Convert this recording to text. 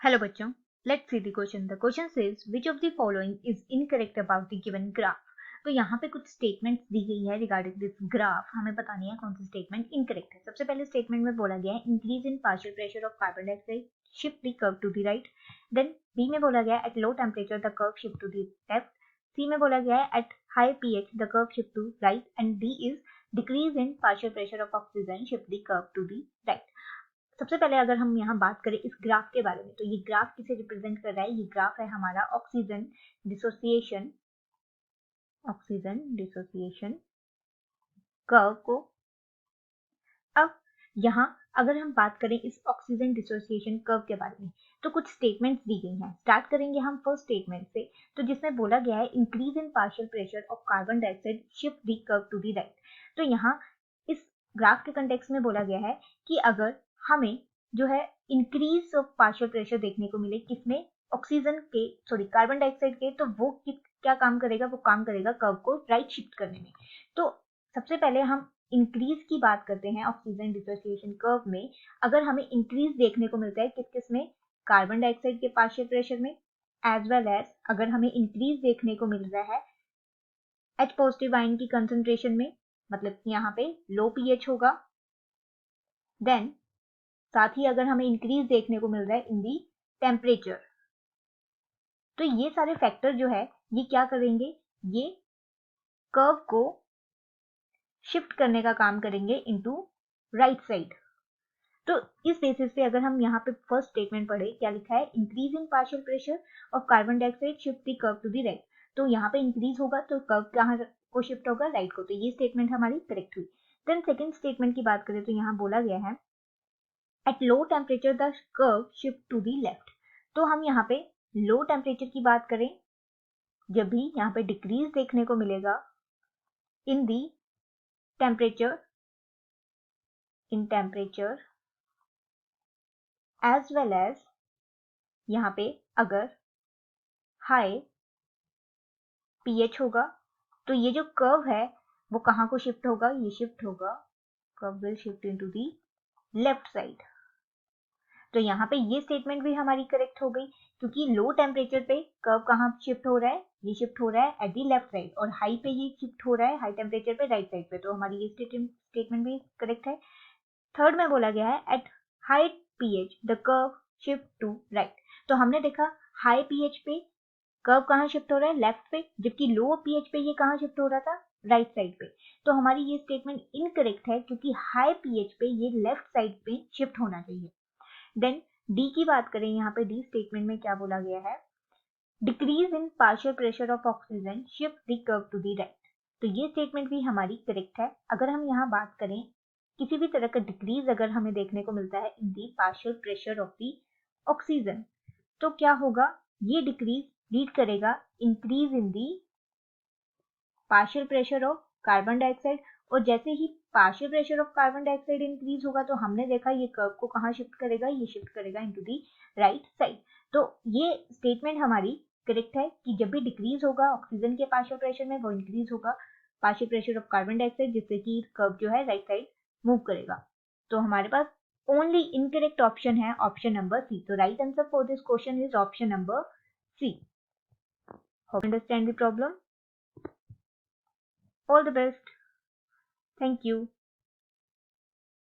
Hello बच्चों, let's see the question. The question says which of the following is incorrect about the given graph. तो यहाँ पे कुछ statements दी गई है रिगार्डिंग दिस ग्राफ। हमें बतानी है कौन सी स्टेटमेंट इनकरेक्ट है। सबसे पहले स्टेटमेंट में बोला गया है increase in partial pressure of carbon dioxide shift the curve to the right. Then B में बोला गया है at low temperature the curve shift to the left. C में बोला गया है at high pH the curve shift to right and D is decrease in partial pressure of oxygen shift the curve to the right. सबसे पहले अगर हम यहाँ बात करें इस ग्राफ के बारे में, तो ये ग्राफ किसे रिप्रेजेंट कर रहा है? ये ग्राफ है हमारा ऑक्सीजन डिसोसिएशन कर्व को। अब यहाँ अगर हम बात करें इस ऑक्सीजन डिसोसिएशन कर्व के बारे में, तो कुछ स्टेटमेंट्स दी गई हैं। स्टार्ट करेंगे हम फर्स्ट स्टेटमेंट से, तो जिसमें बोला गया है increase in partial pressure of carbon dioxide shift the curve to the right. तो यहाँ इस ग्राफ के कंटेक्स्ट में बोला गया है कि अगर हमें जो है इंक्रीज ऑफ पार्शियल प्रेशर देखने को मिले किसमें, ऑक्सीजन के कार्बन डाइऑक्साइड के, तो वो क्या काम करेगा? वो काम करेगा कर्व को राइट शिफ्ट करने में। तो सबसे पहले हम इंक्रीज की बात करते हैं ऑक्सीजन डिसोसिएशन कर्व में। अगर हमें इंक्रीज देखने को मिलता है किस किस में? कार्बन डाइऑक्साइड के पार्शियल प्रेशर में, एज वेल एज अगर हमें इंक्रीज देखने को मिल रहा है H पॉजिटिव आयन की कंसंट्रेशन में, मतलब यहाँ पे लो पीएच होगा। देन साथ ही अगर हमें इंक्रीज देखने को मिल रहा है इन दी टेम्परेचर, तो ये सारे फैक्टर जो है ये क्या करेंगे? ये कर्व को शिफ्ट करने का काम करेंगे इनटू राइट साइड। तो इस बेसिस पे अगर हम यहाँ पे फर्स्ट स्टेटमेंट पढ़े, क्या लिखा है? Increase in partial pressure of carbon dioxide shift the curve to the right. तो यहाँ पे इंक्रीज होगा तो कर्व कहाँ को शिफ्ट होगा? राइट को। तो ये स्टेटमेंट हमारी करेक्ट हुई। देन सेकेंड स्टेटमेंट की बात करें तो यहाँ बोला गया है at low temperature the curve shift to the left. तो हम यहाँ पे लो टेम्परेचर की बात करें, जब भी यहाँ पे डिक्रीज देखने को मिलेगा in the temperature as well as यहाँ पे अगर हाई पीएच होगा, तो ये जो कर्व है वो कहाँ को शिफ्ट होगा? ये शिफ्ट होगा, curve will shift into the left side. तो यहाँ पे ये स्टेटमेंट भी हमारी करेक्ट हो गई, क्योंकि लो टेम्परेचर पे कर्व कहाँ शिफ्ट हो रहा है? ये शिफ्ट हो रहा है एट दी लेफ्ट साइड, और हाई पे ये शिफ्ट हो रहा है हाई टेम्परेचर पे राइट साइड पे। तो हमारी ये स्टेटमेंट भी करेक्ट है। थर्ड में बोला गया है at high pH the curve shift to right. तो हमने देखा हाई पीएच पे कर्व कहाँ शिफ्ट हो रहा है? लेफ्ट पे, जबकि लो पीएच पे ये कहाँ शिफ्ट हो रहा था? राइट साइड पे। तो हमारी ये स्टेटमेंट इनकरेक्ट है, क्योंकि हाई पीएच पे ये लेफ्ट साइड पे शिफ्ट होना चाहिए। देन डी की बात करें, यहाँ पे डी स्टेटमेंट में क्या बोला गया है? Decrease in partial pressure of oxygen shift the curve to the right. तो ये स्टेटमेंट भी हमारी करेक्ट है। अगर हम यहाँ बात करें किसी भी तरह का डिक्रीज अगर हमें देखने को मिलता है in the partial pressure of the oxygen, तो क्या होगा? ये डिक्रीज लीड करेगा increase in the partial pressure of carbon dioxide. और जैसे ही partial pressure of carbon dioxide increase होगा, तो हमने देखा ये कर्व को कहाँ शिफ्ट करेगा? ये शिफ्ट करेगा इनटू दी राइट साइड। तो ये स्टेटमेंट हमारी करेक्ट है कि जब भी डिक्रीज होगा ऑक्सीजन के पार्शियल प्रेशर में, वो इंक्रीज होगा partial pressure of carbon dioxide, जिससे कि कर्व जो है राइट साइड मूव करेगा। तो हमारे पास ओनली इनकरेक्ट ऑप्शन है ऑप्शन नंबर सी। तो right answer for this question is option number C. Hope you understand the problem. All the best. Thank you.